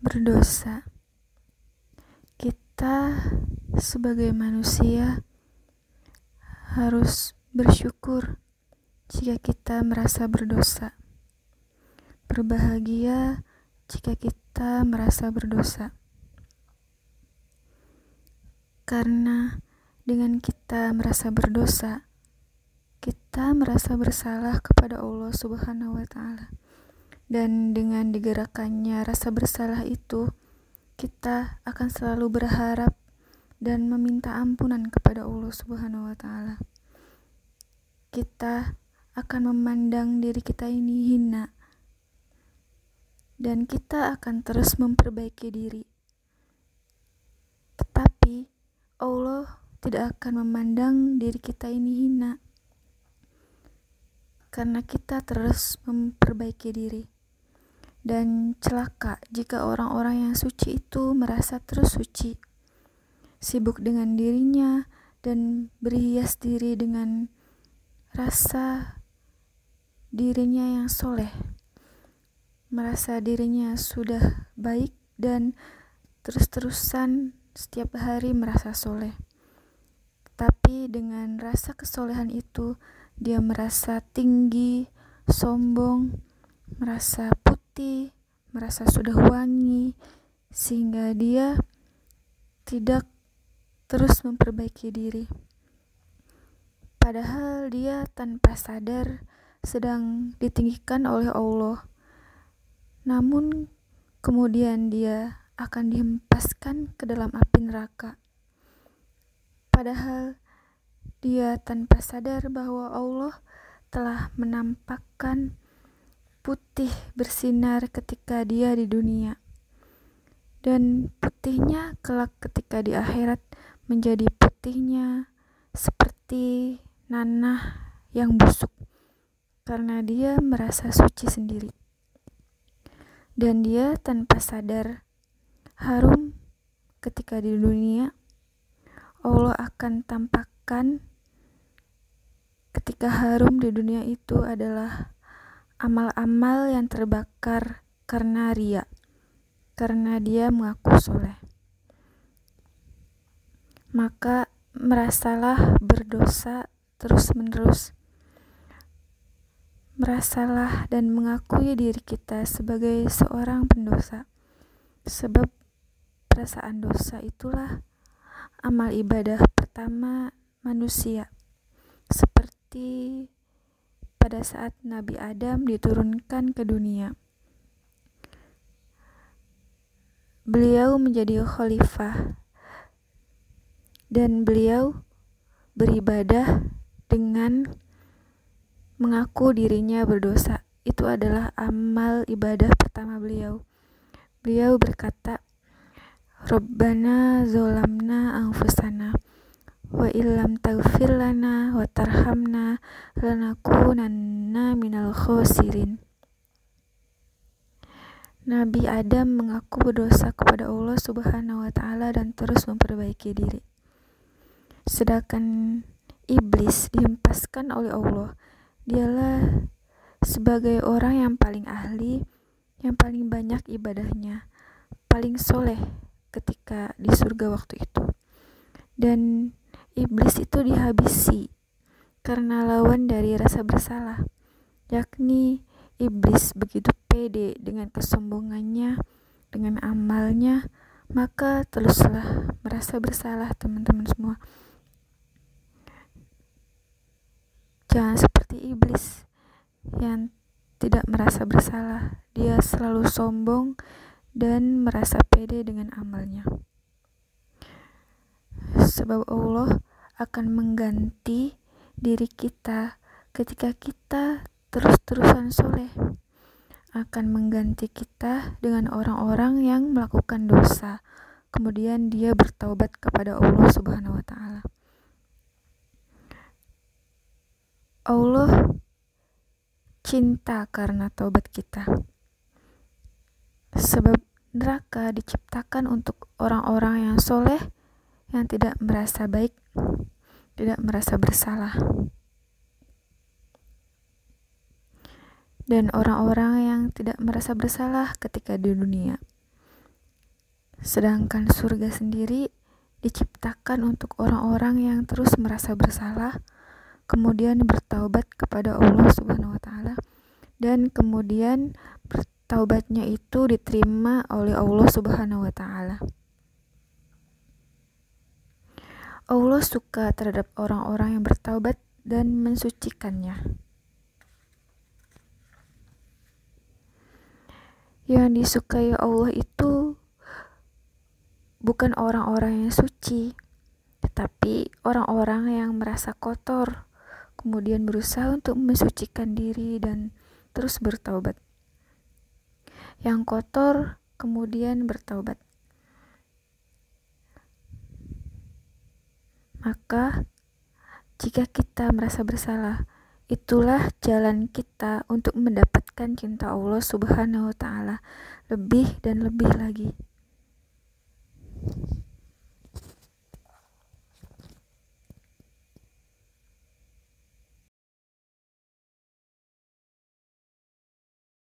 Berdosa. Kita sebagai manusia harus bersyukur jika kita merasa berdosa. Berbahagia jika kita merasa berdosa. Karena dengan kita merasa berdosa, kita merasa bersalah kepada Allah Subhanahu wa Ta'ala. Dan dengan digerakkannya rasa bersalah itu, kita akan selalu berharap dan meminta ampunan kepada Allah Subhanahu wa Ta'ala. Kita akan memandang diri kita ini hina, dan kita akan terus memperbaiki diri. Tetapi Allah tidak akan memandang diri kita ini hina, karena kita terus memperbaiki diri. Dan celaka jika orang-orang yang suci itu merasa terus suci, sibuk dengan dirinya dan berhias diri dengan rasa dirinya yang soleh, merasa dirinya sudah baik dan terus-terusan setiap hari merasa soleh. Tapi dengan rasa kesolehan itu, dia merasa tinggi, sombong, merasa putih, merasa sudah wangi, sehingga dia tidak terus memperbaiki diri. Padahal dia tanpa sadar sedang ditinggikan oleh Allah. Namun kemudian dia akan dihempaskan ke dalam api neraka. Padahal dia tanpa sadar bahwa Allah telah menampakkan putih bersinar ketika dia di dunia, dan putihnya kelak ketika di akhirat menjadi putihnya seperti nanah yang busuk, karena dia merasa suci sendiri. Dan dia tanpa sadar harum ketika di dunia. Allah akan tampakkan ketika harum di dunia itu adalah amal-amal yang terbakar karena riya, karena dia mengaku soleh. Maka merasalah berdosa terus-menerus. Merasalah dan mengakui diri kita sebagai seorang pendosa. Sebab perasaan dosa itulah amal ibadah pertama manusia. Seperti pada saat Nabi Adam diturunkan ke dunia, beliau menjadi khalifah dan beliau beribadah dengan mengaku dirinya berdosa. Itu adalah amal ibadah pertama beliau. Beliau berkata, Rabbana zolamna anfusana wa illam taghfir lana wa tarhamna lanakunanna minal khosirin. Nabi Adam mengaku berdosa kepada Allah Subhanahu wa Ta'ala dan terus memperbaiki diri. Sedangkan iblis dihempaskan oleh Allah. Dialah sebagai orang yang paling ahli, yang paling banyak ibadahnya, paling soleh ketika di surga waktu itu. Dan iblis itu dihabisi karena lawan dari rasa bersalah, yakni iblis begitu pede dengan kesombongannya, dengan amalnya, maka teruslah merasa bersalah. Teman-teman semua, jangan seperti iblis yang tidak merasa bersalah. Dia selalu sombong dan merasa pede dengan amalnya. Sebab Allah akan mengganti diri kita ketika kita terus-terusan soleh, akan mengganti kita dengan orang-orang yang melakukan dosa, kemudian dia bertaubat kepada Allah Subhanahu wa Ta'ala. Allah cinta karena taubat kita. Sebab neraka diciptakan untuk orang-orang yang soleh, yang tidak merasa baik, tidak merasa bersalah. Dan orang-orang yang tidak merasa bersalah ketika di dunia. Sedangkan surga sendiri diciptakan untuk orang-orang yang terus merasa bersalah, kemudian bertaubat kepada Allah Subhanahu wa taala, dan kemudian bertaubatnya itu diterima oleh Allah Subhanahu wa taala. Allah suka terhadap orang-orang yang bertaubat dan mensucikannya. Yang disukai Allah itu bukan orang-orang yang suci, tetapi orang-orang yang merasa kotor, kemudian berusaha untuk mensucikan diri dan terus bertaubat. Yang kotor kemudian bertaubat. Maka jika kita merasa bersalah, itulah jalan kita untuk mendapatkan cinta Allah Subhanahu wa taala lebih dan lebih lagi.